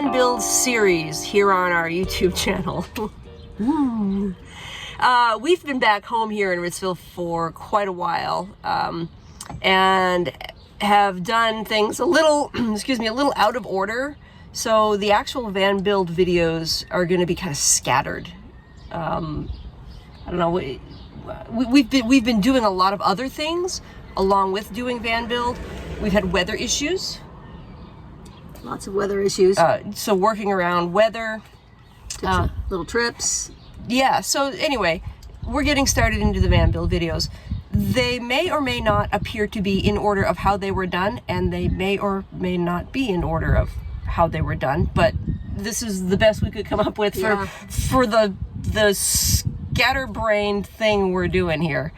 van build series here on our YouTube channel. We've been back home here in Ritzville for quite a while, and have done things a little, excuse me, a little out of order. So the actual van build videos are going to be kind of scattered. I don't know. We've been doing a lot of other things along with doing van build. We've had weather issues. Lots of weather issues. So working around weather. Little trips. Yeah, so anyway, we're getting started into the van build videos. They may or may not appear to be in order of how they were done, and they may or may not be in order of how they were done, but this is the best we could come up with for the scatterbrained thing we're doing here.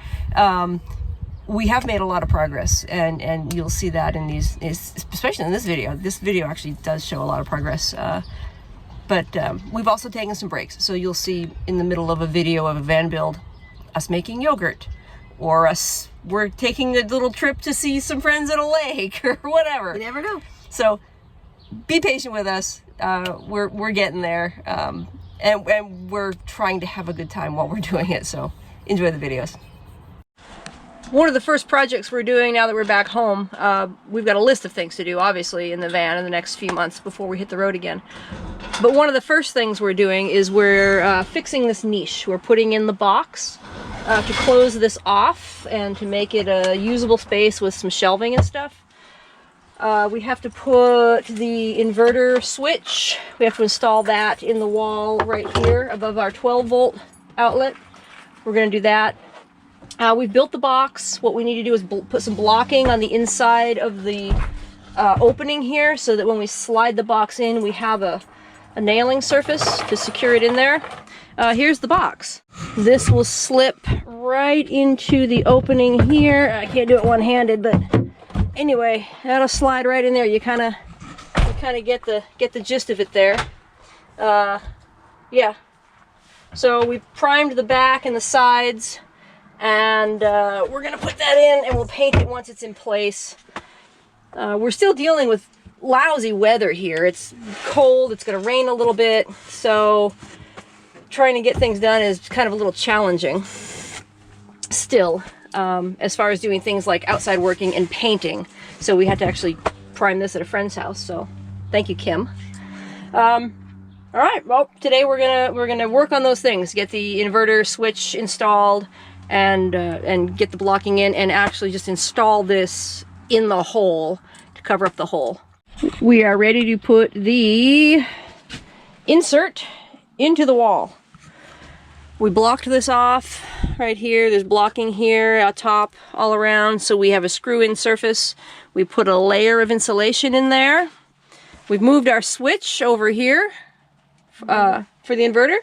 We have made a lot of progress, and you'll see that in these, especially in this video. This video actually does show a lot of progress, but we've also taken some breaks. So you'll see in the middle of a video of a van build, us making yogurt, or we're taking a little trip to see some friends at a lake, or whatever. You never know. So be patient with us. We're getting there, and we're trying to have a good time while we're doing it. So enjoy the videos. One of the first projects we're doing now that we're back home, we've got a list of things to do, obviously, in the van in the next few months before we hit the road again. But one of the first things we're doing is we're fixing this niche. We're putting in the box to close this off and to make it a usable space with some shelving and stuff. We have to put the inverter switch. We have to install that in the wall right here above our 12-volt outlet. We're going to do that. We've built the box. What we need to do is put some blocking on the inside of the opening here so that when we slide the box in, we have a nailing surface to secure it in there. Here's the box. This will slip right into the opening here. I can't do it one-handed, but anyway, that'll slide right in there. You kind of get the gist of it there. Yeah. So we primed the back and the sides, and we're gonna put that in, and we'll paint it once it's in place. We're still dealing with lousy weather here. It's cold, it's gonna rain a little bit, so trying to get things done is kind of a little challenging still, as far as doing things like outside working and painting. So we had to actually prime this at a friend's house, so thank you, Kim. All right, well, today we're gonna work on those things, get the inverter switch installed, and get the blocking in, and actually just install this in the hole to cover up the hole. We are ready to put the insert into the wall. We blocked this off right here. There's blocking here, out top, all around, so we have a screw-in surface. We put a layer of insulation in there. We've moved our switch over here for the inverter,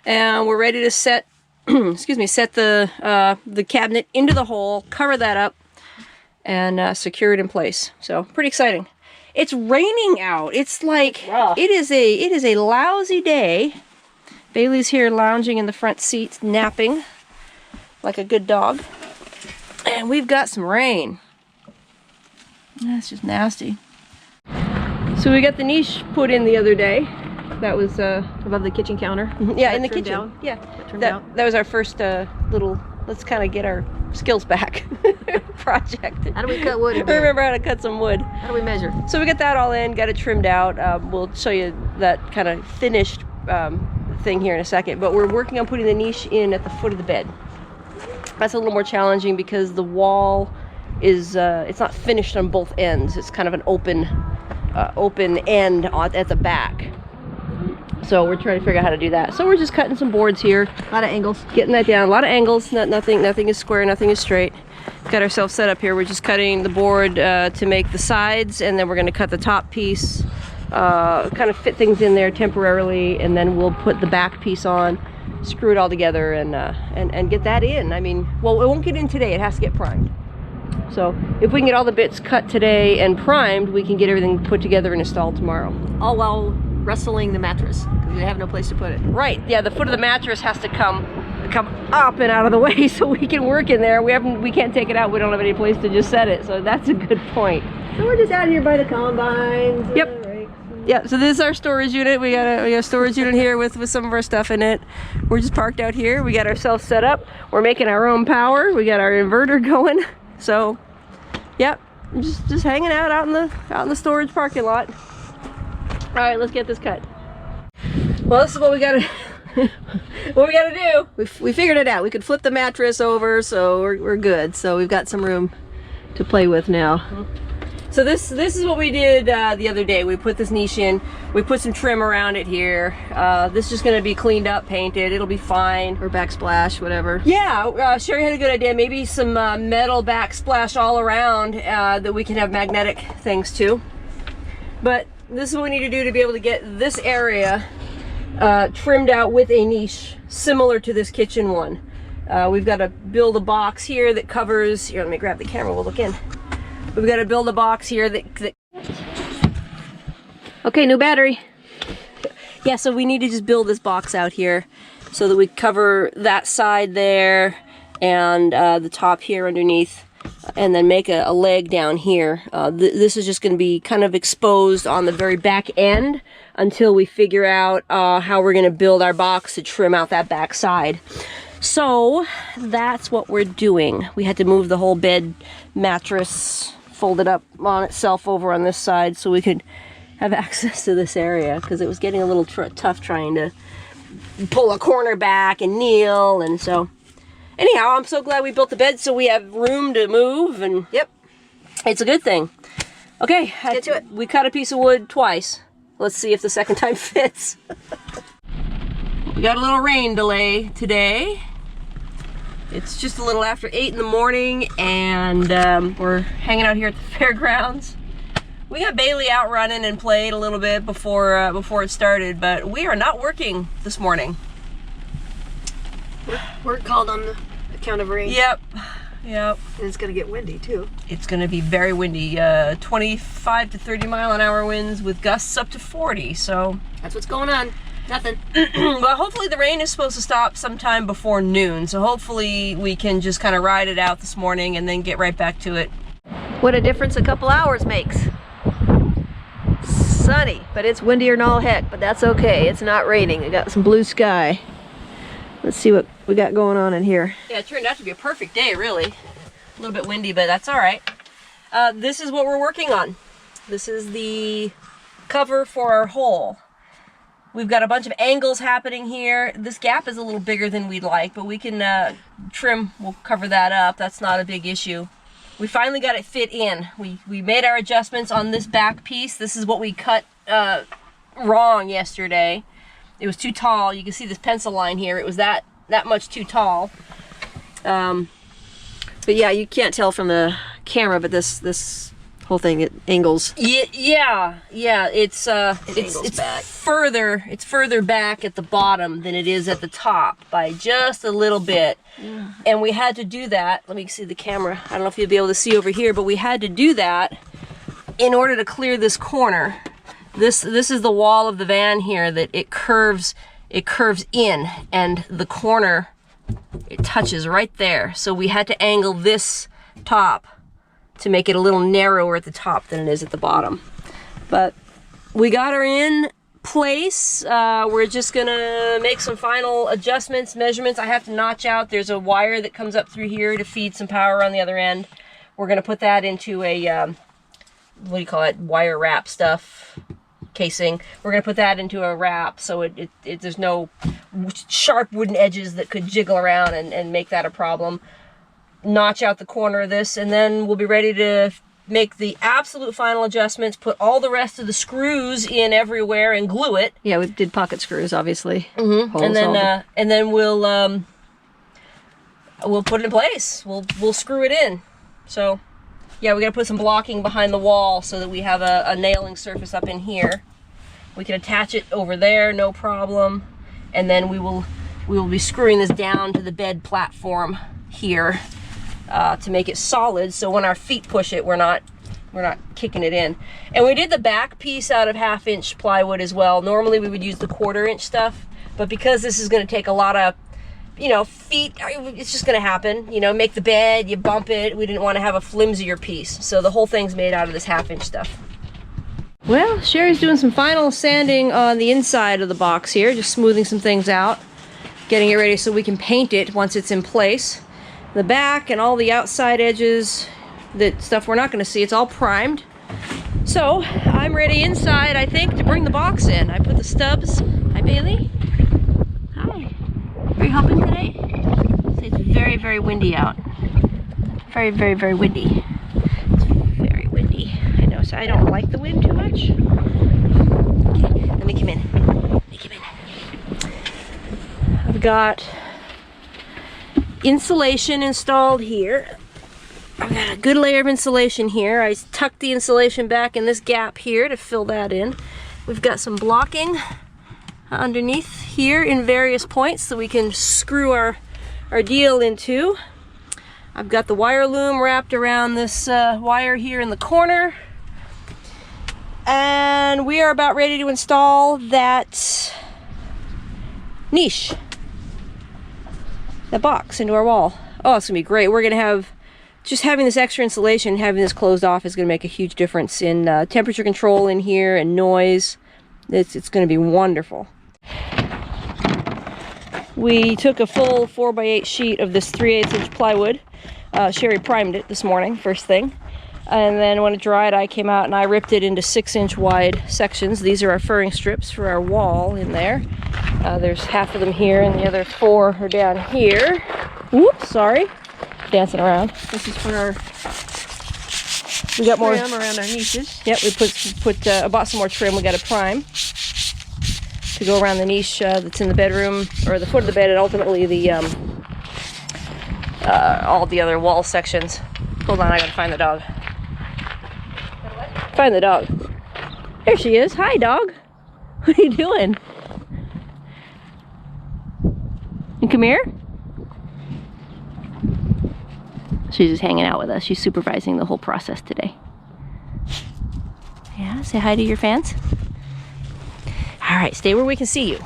and we're ready to set excuse me, set the cabinet into the hole, cover that up, and secure it in place. So pretty exciting. It's raining out. It's like it is a lousy day. Bailey's here lounging in the front seat, napping like a good dog, and we've got some rain. That's just nasty. So we got the niche put in the other day. That was Above the kitchen counter. Yeah, in the kitchen. Down. Yeah, that was our first little, let's kind of get our skills back project. How do we cut wood? Remember how to cut some wood. How do we measure? So we got that all in, got it trimmed out. We'll show you that kind of finished thing here in a second. But we're working on putting the niche in at the foot of the bed. That's a little more challenging because the wall is it's not finished on both ends. It's kind of an open end at the back. So we're trying to figure out how to do that. So we're just cutting some boards here. A lot of angles. Getting that down. A lot of angles. Nothing is square. Nothing is straight. Got ourselves set up here. We're just cutting the board to make the sides, and then we're going to cut the top piece, kind of fit things in there temporarily, and then we'll put the back piece on, screw it all together, and get that in. I mean, well, it won't get in today. It has to get primed. So if we can get all the bits cut today and primed, we can get everything put together and installed tomorrow. All while wrestling the mattress because we have no place to put it. Right. Yeah, the foot of the mattress has to come up and out of the way so we can work in there. We can't take it out. We don't have any place to just set it. So that's a good point. So we're just out here by the combines. Yep. Yeah, so this is our storage unit. We got a storage unit here with some of our stuff in it. We're just parked out here. We got ourselves set up. We're making our own power. We got our inverter going. So, yep, just hanging out in the storage parking lot. All right, let's get this cut. Well, this is what we gotta what we gotta do. We figured it out. We could flip the mattress over, so we're good. So we've got some room to play with now. So this is what we did the other day. We put this niche in. We put some trim around it here. This is just going to be cleaned up, painted. It'll be fine. Or backsplash, whatever. Yeah, Sherry had a good idea. Maybe some metal backsplash all around that we can have magnetic things to. But this is what we need to do to be able to get this area trimmed out with a niche similar to this kitchen one. We've got to build a box here that covers. Here, let me grab the camera. We'll look in. We've got to build a box here that... Okay, new battery. Yeah, so we need to just build this box out here so that we cover that side there and the top here underneath, and then make a leg down here. This is just going to be kind of exposed on the very back end until we figure out how we're going to build our box to trim out that back side. So that's what we're doing. We had to move the whole bed mattress folded up on itself over on this side so we could have access to this area, because it was getting a little tough trying to pull a corner back and kneel. And so anyhow, I'm so glad we built the bed so we have room to move, and yep, it's a good thing. Okay, let's get to it. We cut a piece of wood twice. Let's see if the second time fits. We got a little rain delay today. It's just a little after 8 in the morning, and we're hanging out here at the fairgrounds. We got Bayley out running and played a little bit before it started, but we are not working this morning. We're called on the account of rain. Yep. Yep. And it's gonna get windy too. It's gonna be very windy. 25 to 30 mile an hour winds with gusts up to 40. So that's what's going on. Nothing. Well, hopefully the rain is supposed to stop sometime before noon, so hopefully we can just kind of ride it out this morning and then get right back to it. What a difference a couple hours makes. Sunny, but it's windier than all heck, but that's okay. It's not raining. We got some blue sky. Let's see what we got going on in here. Yeah, it turned out to be a perfect day, really. A little bit windy, but that's all right. This is what we're working on. This is the cover for our hole. We've got a bunch of angles happening here. This gap is a little bigger than we'd like, but we can trim, we'll cover that up. That's not a big issue. We finally got it fit in. We made our adjustments on this back piece. This is what we cut wrong yesterday. It was too tall. You can see this pencil line here. It was that much too tall. But yeah, you can't tell from the camera, but this whole thing, it angles. Yeah. It's back. It's further back at the bottom than it is at the top by just a little bit. Yeah. And we had to do that. Let me see the camera. I don't know if you'll be able to see over here, but we had to do that in order to clear this corner. This is the wall of the van here that it curves in, and the corner, it touches right there. So we had to angle this top to make it a little narrower at the top than it is at the bottom. But we got her in place. We're just gonna make some final adjustments, measurements. I have to notch out. There's a wire that comes up through here to feed some power on the other end. We're gonna put that into a, what do you call it, wire wrap stuff, casing. We're gonna put that into a wrap so there's no sharp wooden edges that could jiggle around and make that a problem. Notch out the corner of this, and then we'll be ready to make the absolute final adjustments, put all the rest of the screws in everywhere and glue it. Yeah, we did pocket screws, obviously. Mm-hmm. And then we'll put it in place. We'll screw it in. So yeah, we gotta put some blocking behind the wall so that we have a nailing surface up in here. We can attach it over there, no problem. And then we will be screwing this down to the bed platform here. To make it solid, so when our feet push it, we're not kicking it in. And we did the back piece out of 1/2-inch plywood as well. Normally we would use the 1/4-inch stuff, but because this is going to take a lot of, feet, it's just going to happen. Make the bed, you bump it. We didn't want to have a flimsier piece, so the whole thing's made out of this 1/2-inch stuff. Well, Sherry's doing some final sanding on the inside of the box here, just smoothing some things out, getting it ready so we can paint it once it's in place. The back and all the outside edges, that stuff we're not going to see, it's all primed. So, I'm ready inside, I think, to bring the box in. I put the stubs. Hi, Bailey. Hi. Are you helping today? It's very, very windy out. Very, very, very windy. It's very windy. I know, so I don't like the wind too much. Okay, let me come in. Let me come in. I've got insulation installed here. I've got a good layer of insulation here. I tucked the insulation back in this gap here to fill that in. We've got some blocking underneath here in various points so we can screw our deal into. I've got the wire loom wrapped around this wire here in the corner. And we are about ready to install that niche, that box into our wall. Oh, it's gonna be great. We're gonna have, just having this extra insulation, having this closed off is gonna make a huge difference in temperature control in here and noise. It's gonna be wonderful. We took a full 4x8 sheet of this 3/8 inch plywood. Sherry primed it this morning, first thing. And then when it dried, I came out and I ripped it into 6-inch wide sections. These are our furring strips for our wall in there. There's half of them here and the other 4 are down here. Whoops, sorry. Dancing around. This is for our... We got more Trim around our niches. Yep, we bought some more trim. We got a prime to go around the niche that's in the bedroom, or the foot of the bed, and ultimately the all the other wall sections. Hold on, I gotta find the dog. Find the dog. There she is. Hi, dog. What are you doing? You come here. She's just hanging out with us. She's supervising the whole process today. Yeah, say hi to your fans. All right, stay where we can see you.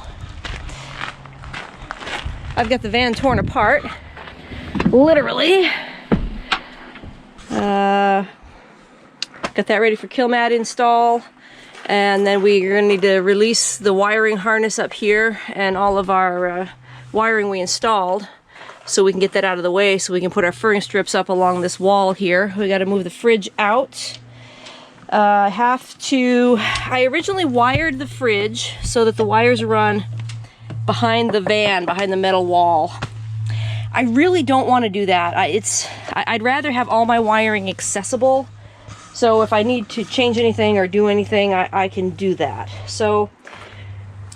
I've got the van torn apart, literally. Got that ready for Kilmat install. And then we're gonna need to release the wiring harness up here and all of our wiring we installed, so we can get that out of the way so we can put our furring strips up along this wall here. We gotta move the fridge out. I originally wired the fridge so that the wires run behind the van, behind the metal wall. I really don't want to do that. I'd rather have all my wiring accessible, so if I need to change anything or do anything, I can do that. So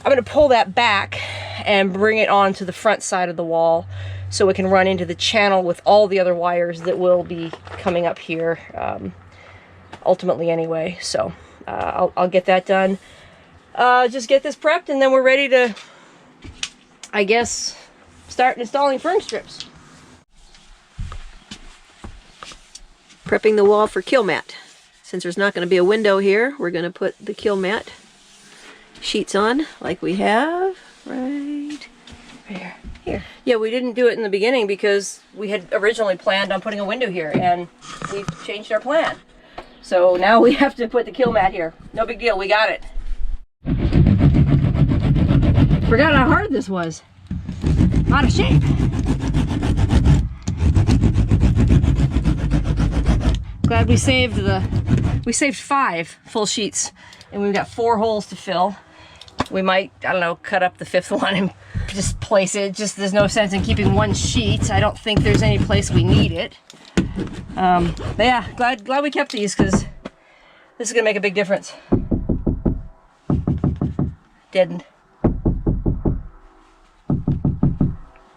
I'm going to pull that back and bring it onto the front side of the wall so it can run into the channel with all the other wires that will be coming up here ultimately anyway. So I'll get that done. Just get this prepped and then we're ready to, I guess, start installing furring strips. Prepping the wall for Kilmat. Since there's not going to be a window here, we're going to put the Kilmat sheets on like we have right here. Yeah, we didn't do it in the beginning because we had originally planned on putting a window here and we've changed our plan. So now we have to put the Kilmat here. No big deal, we got it. Forgot how hard this was. Out of shape. Glad we saved 5 full sheets and we've got 4 holes to fill. We might, I don't know, cut up the 5th one and just place it. Just there's no sense in keeping 1 sheet. I don't think there's any place we need it. But yeah, glad we kept these because this is gonna make a big difference. Deadened.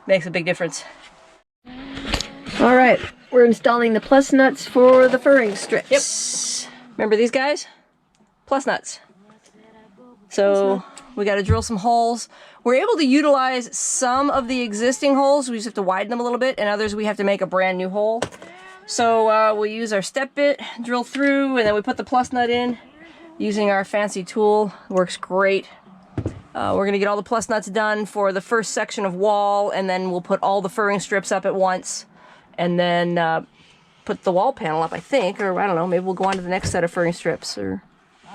Makes a big difference. All right, we're installing the plus nuts for the furring strips. Yep. Remember these guys? Plus nuts. So we got to drill some holes. We're able to utilize some of the existing holes. We just have to widen them a little bit, and others we have to make a brand new hole. So we'll use our step bit, drill through, and then we put the plus nut in using our fancy tool. Works great. We're going to get all the plus nuts done for the first section of wall, and then we'll put all the furring strips up at once, and then put the wall panel up, I think, or I don't know, maybe we'll go on to the next set of furring strips, or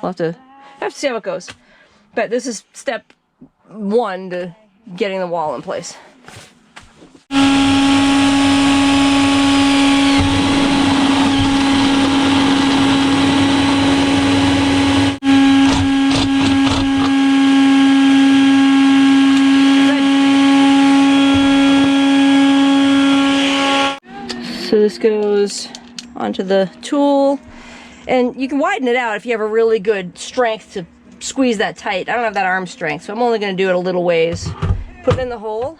we'll have to have to see how it goes. But this is step 1 to getting the wall in place. So this goes onto the tool, and you can widen it out if you have a really good strength to squeeze that tight. I don't have that arm strength, so I'm only going to do it a little ways. Put it in the hole,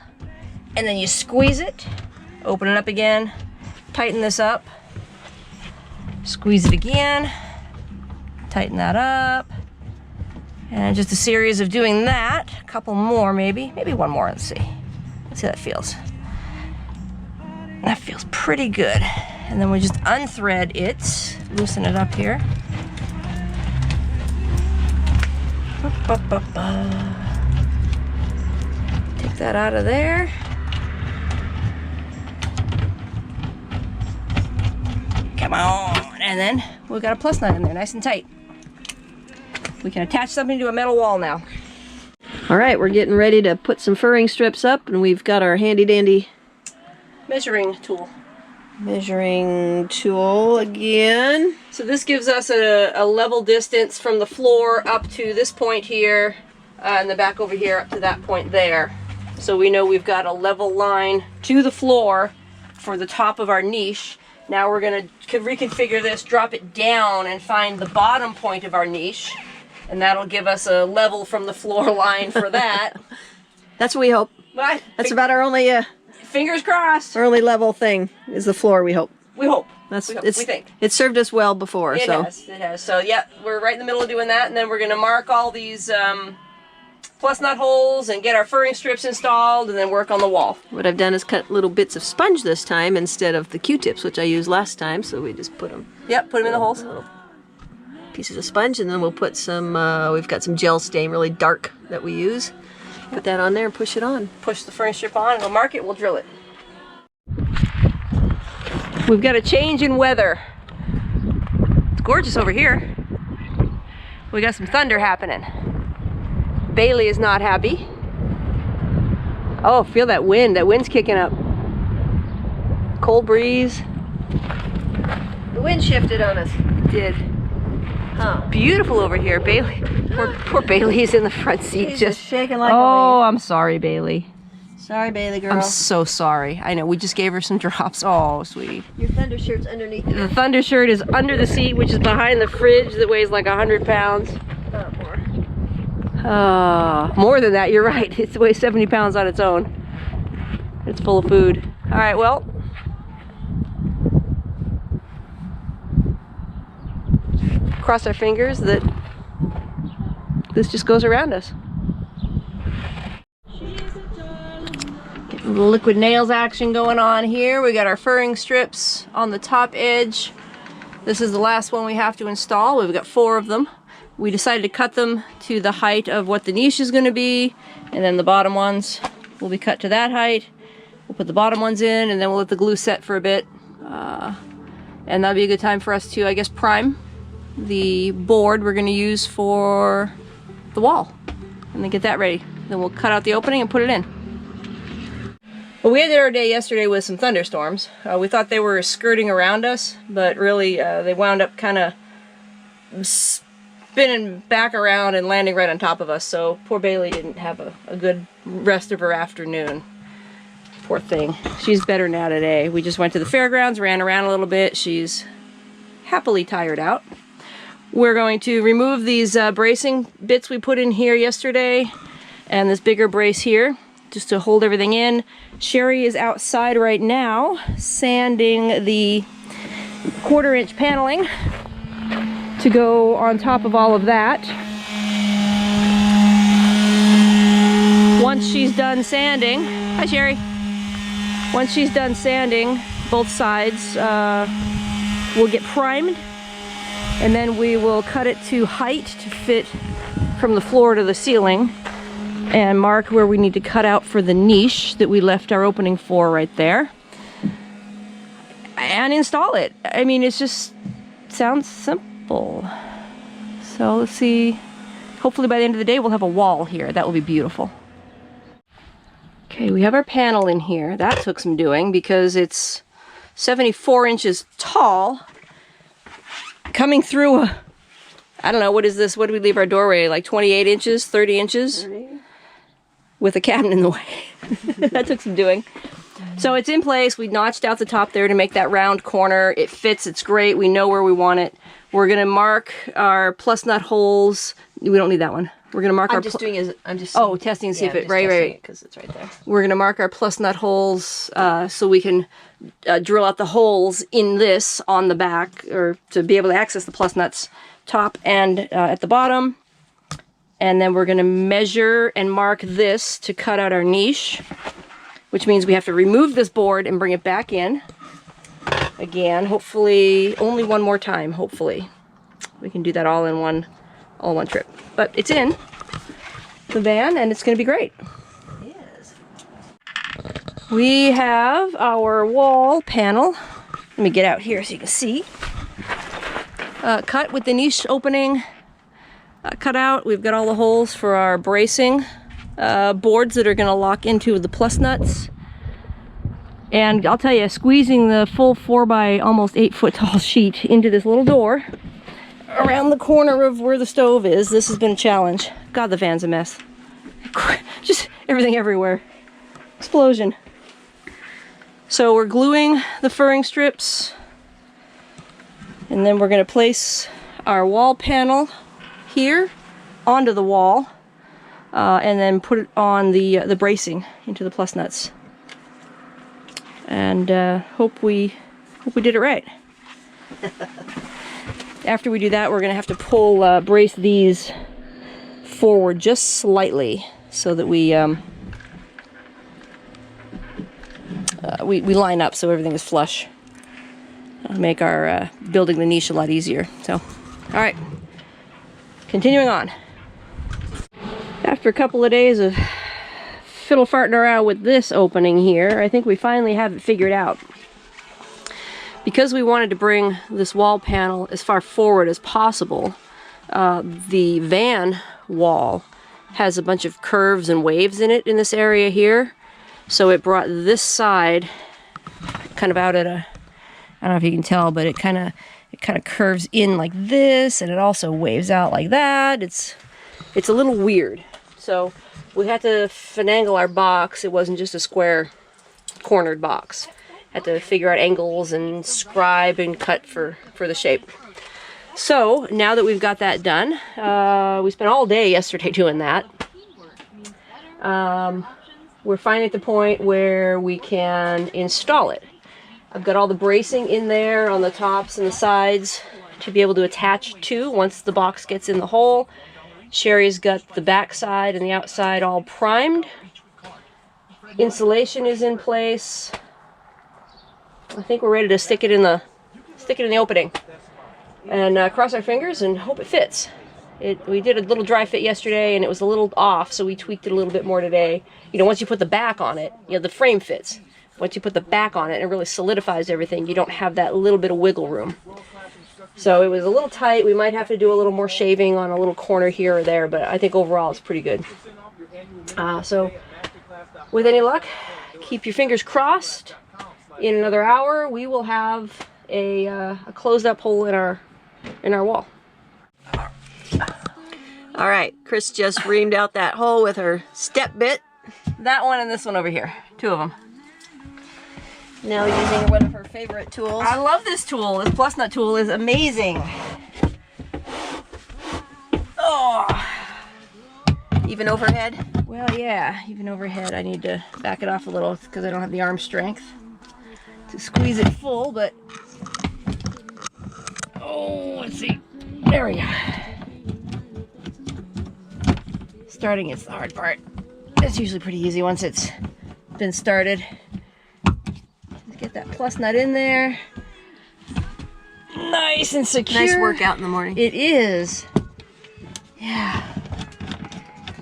and then you squeeze it, open it up again, tighten this up, squeeze it again, tighten that up, and just a series of doing that. A couple more maybe one more. Let's see how that feels. That feels pretty good. And then we just unthread it, loosen it up here. Take that out of there. Come on. And then we've got a plus nut in there, nice and tight. We can attach something to a metal wall now. All right, we're getting ready to put some furring strips up, and we've got our handy dandy Measuring tool. Measuring tool again. So this gives us a level distance from the floor up to this point here, and the back over here up to that point there. So we know we've got a level line to the floor for the top of our niche. Now we're going to reconfigure this, drop it down, and find the bottom point of our niche, and that'll give us a level from the floor line for that. That's what we hope. But That's about our only fingers crossed. our only level thing is the floor. We hope. We hope. That's we think. It's served us well before. It has. So yeah, we're right in the middle of doing that, and then we're going to mark all these plus nut holes and get our furring strips installed, and then work on the wall. What I've done is cut little bits of sponge this time instead of the Q-tips, which I used last time. So we just put them. Yep, put them in the holes. Little pieces of sponge, and then we'll put some. We've got some gel stain, really dark, that we use. Put that on there and push it on. Push the furring strip on, and we'll mark it. We'll drill it. We've got a change in weather. It's gorgeous over here. We got some thunder happening. Bayley is not happy. Oh, feel that wind. That wind's kicking up. Cold breeze. The wind shifted on us. It did. Huh. Beautiful over here, Bayley. Poor Bailey's in the front seat. She's just shaking like a Oh, leaf. I'm sorry, Bayley. Sorry, Bailey girl. I'm so sorry. I know, we just gave her some drops. Oh, sweetie. Your thunder shirt's underneath. The thunder shirt is under the seat, which is behind the fridge that weighs like 100 pounds. More. More than that, you're right. It weighs 70 pounds on its own. It's full of food. All right, well. Cross our fingers that this just goes around us. Getting a little liquid nails action going on here. We got our furring strips on the top edge. This is the last one we have to install. We've got 4 of them. We decided to cut them to the height of what the niche is going to be, and then the bottom ones will be cut to that height. We'll put the bottom ones in, and then we'll let the glue set for a bit. And that'll be a good time for us to, I guess, prime the board we're going to use for the wall, and then get that ready. Then we'll cut out the opening and put it in. Well, we ended our day yesterday with some thunderstorms. We thought they were skirting around us, but really they wound up kind of spinning back around and landing right on top of us. So poor Bayley didn't have a good rest of her afternoon. Poor thing. She's better now today. We just went to the fairgrounds, ran around a little bit. She's happily tired out. We're going to remove these bracing bits we put in here yesterday, and this bigger brace here, just to hold everything in. Sherry is outside right now, sanding the 1/4-inch paneling to go on top of all of that. Once she's done sanding, hi Sherry. Once she's done sanding both sides, we'll get primed, and then we will cut it to height to fit from the floor to the ceiling, and mark where we need to cut out for the niche that we left our opening for right there, and install it. I mean, it's just sounds simple. So let's see hopefully by the end of the day we'll have a wall here. That will be beautiful. Okay, we have our panel in here. That took some doing because it's 74 inches tall. Coming through a, I don't know, what is this? What do we leave our doorway? Like 28 inches, 30 inches? 30. With a cabinet in the way. That took some doing. So it's in place. We notched out the top there to make that round corner. It fits, it's great. We know where we want it. We're gonna mark our plus nut holes. We don't need that one. We're gonna mark I'm just testing to see if it, right. Because it's right there. We're gonna mark our plus nut holes so we can drill out the holes in this on the back, or to be able to access the plus nuts top and at the bottom. And then we're gonna measure and mark this to cut out our niche, which means we have to remove this board and bring it back in. Again, hopefully, only one more time, hopefully. We can do that all in one trip. But it's in the van and it's gonna be great. It is. We have our wall panel. Let me get out here so you can see. Cut with the niche opening cut out. We've got all the holes for our bracing boards that are gonna lock into the plus nuts. And I'll tell you, squeezing the full 4 by almost 8 foot tall sheet into this little door around the corner of where the stove is, this has been a challenge. God, the van's a mess. Just everything everywhere. Explosion. So we're gluing the furring strips, and then we're gonna place our wall panel here onto the wall, and then put it on the bracing into the plus nuts. And hope we did it right. After we do that, we're gonna have to brace these forward just slightly so that we line up so everything is flush. It'll make our building the niche a lot easier. So, all right, continuing on. After a couple of days of fiddle farting around with this opening here, I think we finally have it figured out. Because we wanted to bring this wall panel as far forward as possible, the van wall has a bunch of curves and waves in it in this area here. So it brought this side kind of out at a, I don't know if you can tell, but it kind of curves in like this, and it also waves out like that. It's a little weird. So we had to finagle our box. It wasn't just a square cornered box. Had to figure out angles and scribe and cut for the shape. So now that we've got that done, we spent all day yesterday doing that. We're finally at the point where we can install it. I've got all the bracing in there on the tops and the sides to be able to attach to once the box gets in the hole. Sherry's got the back side and the outside all primed. Insulation is in place. I think we're ready to stick it in the opening and cross our fingers and hope it fits. We did a little dry fit yesterday and it was a little off, so we tweaked it a little bit more today. You know, once you put the back on it, you know, the frame fits. Once you put the back on it, it really solidifies everything. You don't have that little bit of wiggle room. So it was a little tight. We might have to do a little more shaving on a little corner here or there, but I think overall it's pretty good. So with any luck, keep your fingers crossed. In another hour, we will have a closed up hole in our wall. All right, Chris just reamed out that hole with her step bit. That one and this one over here, 2 of them. Now using one of her favorite tools. I love this tool. This plus nut tool is amazing. Oh, even overhead? Well, yeah, even overhead. I need to back it off a little because I don't have the arm strength to squeeze it full, but oh, let's see. There we go. Starting is the hard part. It's usually pretty easy once it's been started. Just get that plus nut in there. Nice and secure. Nice workout in the morning. It is. Yeah.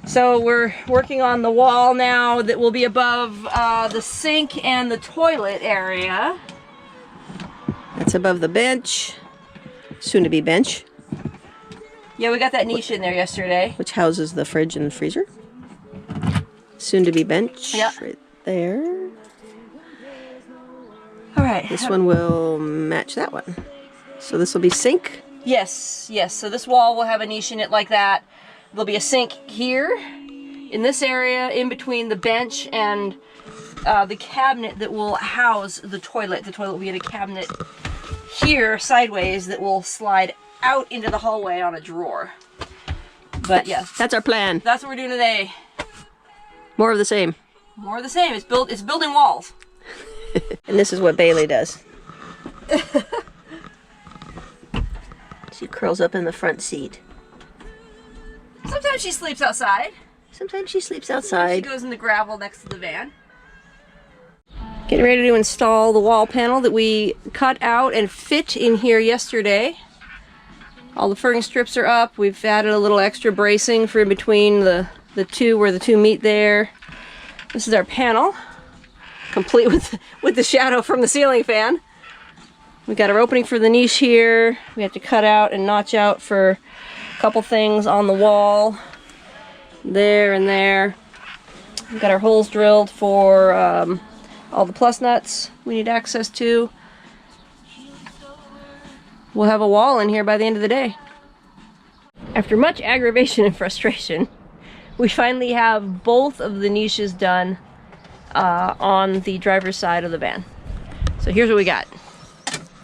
So we're working on the wall now that will be above the sink and the toilet area. That's above the bench. Soon to be bench. Yeah, we got that niche in there yesterday. which houses the fridge and freezer. Soon to be bench Yeah. right there. All right. This one will match that one. So this will be sink. Yes, yes. So this wall will have a niche in it like that. There'll be a sink here, in this area, in between the bench and the cabinet that will house the toilet. The toilet will be in a cabinet here, sideways, that will slide out into the hallway on a drawer. But yes, That's our plan. that's what we're doing today. More of the same. More of the same. It's building walls. And this is what Bayley does. She curls up in the front seat. Sometimes she sleeps outside. Sometimes she sleeps She outside. goes in the gravel next to the van. Getting ready to install the wall panel that we cut out and fit in here yesterday. All the furring strips are up. We've added a little extra bracing for in between the two, where the two meet there. This is our panel, complete with the shadow from the ceiling fan. We got our opening for the niche here. We have to cut out and notch out for a couple things on the wall. There and there. We've got our holes drilled for all the plus nuts we need access to. We'll have a wall in here by the end of the day. After much aggravation and frustration, we finally have both of the niches done on the driver's side of the van. So here's what we got.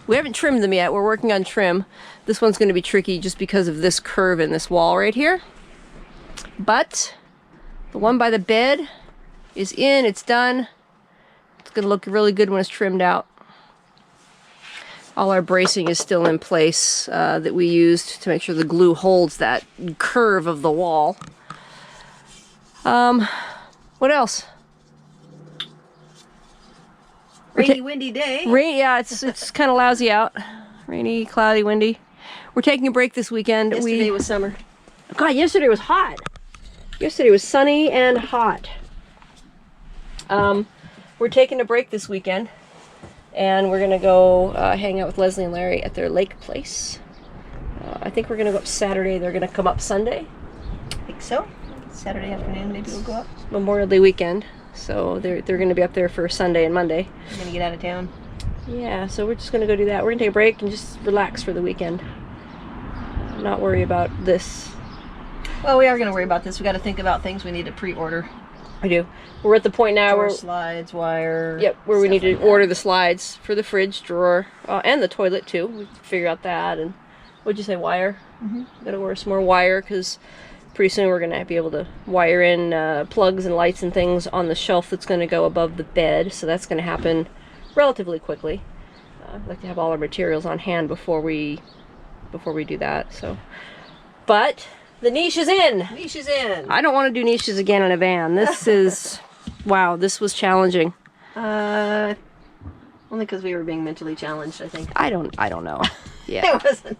We haven't trimmed them yet. We're working on trim. This one's going to be tricky just because of this curve in this wall right here. But the one by the bed is in. It's done. It's going to look really good when it's trimmed out. All our bracing is still in place that we used to make sure the glue holds that curve of the wall. What else? Rainy, windy day. Yeah, it's kind of lousy out. Rainy, cloudy, windy. We're taking a break this weekend. Yesterday was summer. God, yesterday was hot. Yesterday was sunny and hot. We're taking a break this weekend, and we're gonna go hang out with Leslie and Larry at their lake place. I think we're gonna go up Saturday. They're gonna come up Sunday. I think so. Saturday afternoon, maybe we'll go up. Memorial Day weekend, so they're gonna be up there for Sunday and Monday. I'm gonna get out of town. Yeah, so we're just gonna go do that. We're gonna take a break and just relax for the weekend. Not worry about this. Well, we are gonna worry about this. We got to think about things we need to pre-order. I do. We're at the point now Door where slides, wire. Yep, where we need stuff to like that. order the slides for the fridge drawer and the toilet too. We figure out that. And what'd you say, wire? Gotta order some more wire because pretty soon we're gonna be able to wire in plugs and lights and things on the shelf that's gonna go above the bed. So that's gonna happen relatively quickly. I'd like to have all our materials on hand before we do that. So, but the niche is in. Niche is in. I don't want to do niches again in a van. This is wow. This was challenging. Only because we were being mentally challenged, I think. I don't know. Yeah. It wasn't.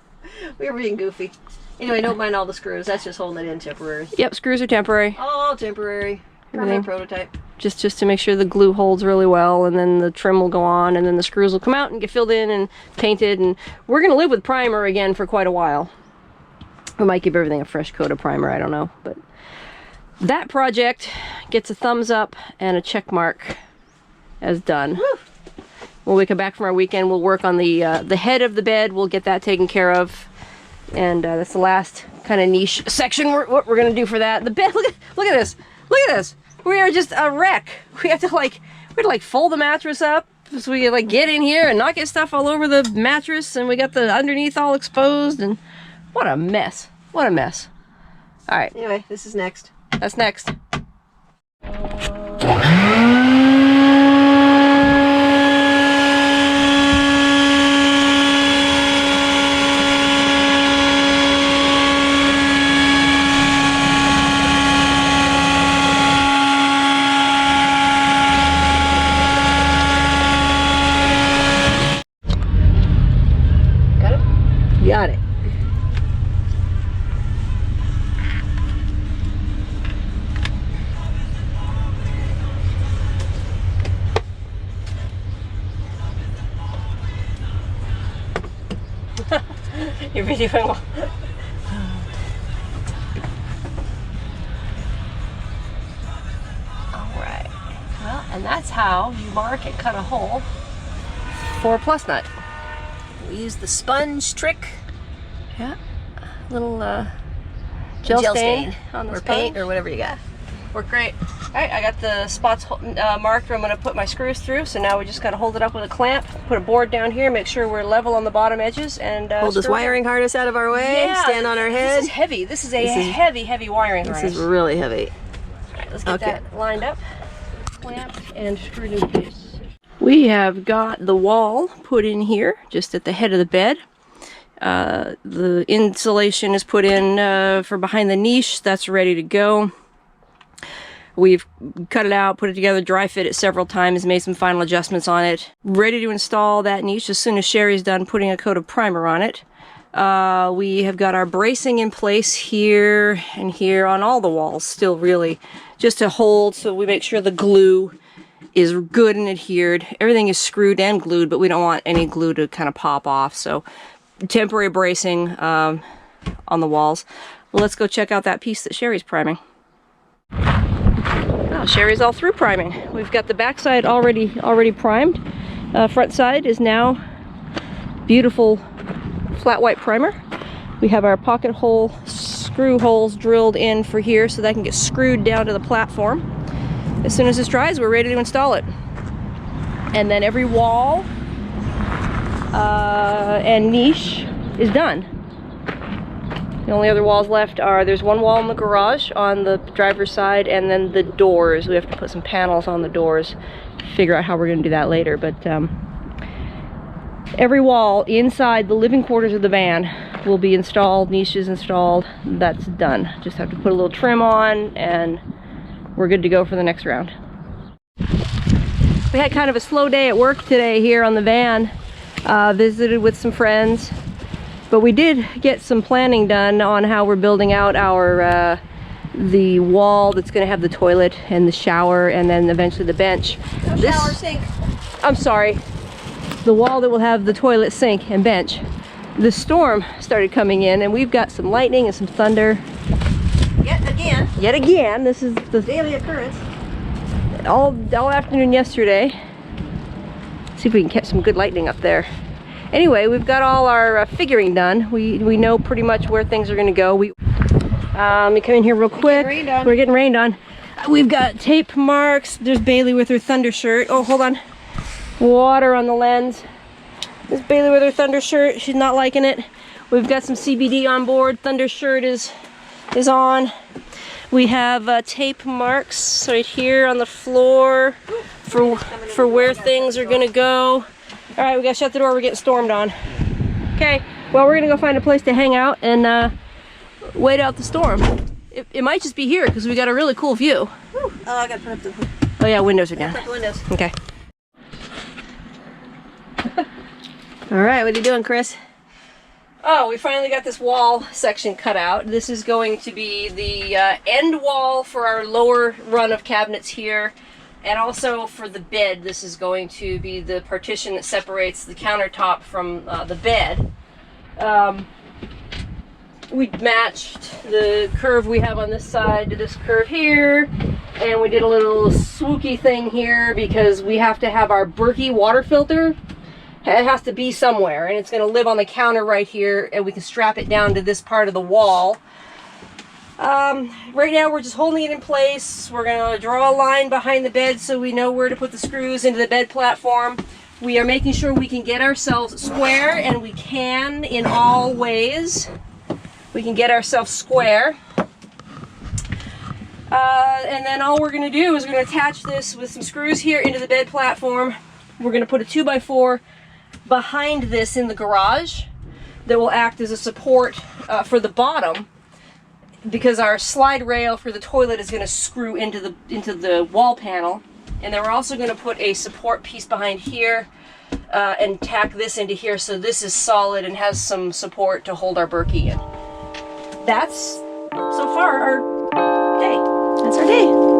We were being goofy. Anyway, don't mind all the screws. That's just holding it in temporary. Yep, screws are temporary. All temporary. Permanent prototype. Just to make sure the glue holds really well, and then the trim will go on, and then the screws will come out and get filled in and painted, and we're gonna live with primer again for quite a while. We might give everything a fresh coat of primer, I don't know, but that project gets a thumbs up and a check mark as done. Woo. When we come back from our weekend, we'll work on the head of the bed. We'll get that taken care of, and that's the last kind of niche section. What we're gonna do for that. The bed. Look at this. Look at this. We are just a wreck. We have to fold the mattress up so we can get in here and not get stuff all over the mattress, and we got the underneath all exposed, and what a mess. What a mess. All right. Anyway, this is next. That's next. Got it? Got it. You're really well. that's how you mark and cut a hole for a plus nut. We use the sponge trick. Yeah, little gel stain on the or sponge. paint or whatever you got. Worked great. All right, I got the spots marked where I'm going to put my screws through. So now we just got to hold it up with a clamp, put a board down here, make sure we're level on the bottom edges, and hold this wiring harness out of our way. Yeah, stand on our head. This is heavy. This is a heavy wiring harness. This is really heavy. All right, let's get that lined up, clamped, and screwed in place. We have got the wall put in here, just at the head of the bed. The insulation is put in for behind the niche. That's ready to go. We've cut it out, put it together, dry fit it several times, made some final adjustments on it. Ready to install that niche as soon as Sherry's done putting a coat of primer on it. We have got our bracing in place here and here on all the walls still, really, just to hold, so we make sure the glue is good and adhered. Everything is screwed and glued, but we don't want any glue to kind of pop off, so temporary bracing on the walls. Let's go check out that piece that Sherry's priming. Oh, Sherry's all through priming. We've got the back side already primed. Front side is now beautiful flat white primer. We have our pocket hole screw holes drilled in for here so that can get screwed down to the platform. As soon as this dries, we're ready to install it. And then every wall and niche is done. The only other walls left are, there's one wall in the garage on the driver's side, and then the doors. We have to put some panels on the doors. Figure out how we're going to do that later, but every wall inside the living quarters of the van will be installed, niches installed. That's done. Just have to put a little trim on, and we're good to go for the next round. We had kind of a slow day at work today here on the van. Visited with some friends. But we did get some planning done on how we're building out our the wall that's going to have the toilet and the shower, and then eventually the bench. No shower, sink. I'm sorry. The wall that will have the toilet, sink, and bench. The storm started coming in, and we've got some lightning and some thunder. Yet again. Yet again. This is the Daily occurrence. all afternoon yesterday. See if we can catch some good lightning up there. Anyway, we've got all our figuring done. We know pretty much where things are going to go. Let me come in here real quick. We're getting rained on. We've got tape marks. There's Bayley with her thunder shirt. Oh, hold on. Water on the lens. There's Bayley with her thunder shirt. She's not liking it. We've got some CBD on board. Thunder shirt is on. We have tape marks right here on the floor for where things are going to go. All right, we gotta shut the door. We're getting stormed on. Okay, well, we're gonna go find a place to hang out and wait out the storm. It might just be here because we got a really cool view. Oh, I gotta put up the. Oh yeah, windows are down. Put the windows. Okay. All right, what are you doing, Chris? Oh, we finally got this wall section cut out. This is going to be the end wall for our lower run of cabinets here. And also for the bed, this is going to be the partition that separates the countertop from the bed. We matched the curve we have on this side to this curve here. And we did a little swooky thing here because we have to have our Berkey water filter. It has to be somewhere, and it's going to live on the counter right here, and we can strap it down to this part of the wall. Right now we're just holding it in place. We're going to draw a line behind the bed so we know where to put the screws into the bed platform. We are making sure we can get ourselves square, and we can in all ways. We can get ourselves square. And then all we're going to do is we're going to attach this with some screws here into the bed platform. We're going to put a 2x4 behind this in the garage that will act as a support for the bottom, because our slide rail for the toilet is going to screw into the wall panel. And then we're also going to put a support piece behind here and tack this into here so this is solid and has some support to hold our Berkey in. That's so far our day. That's our day.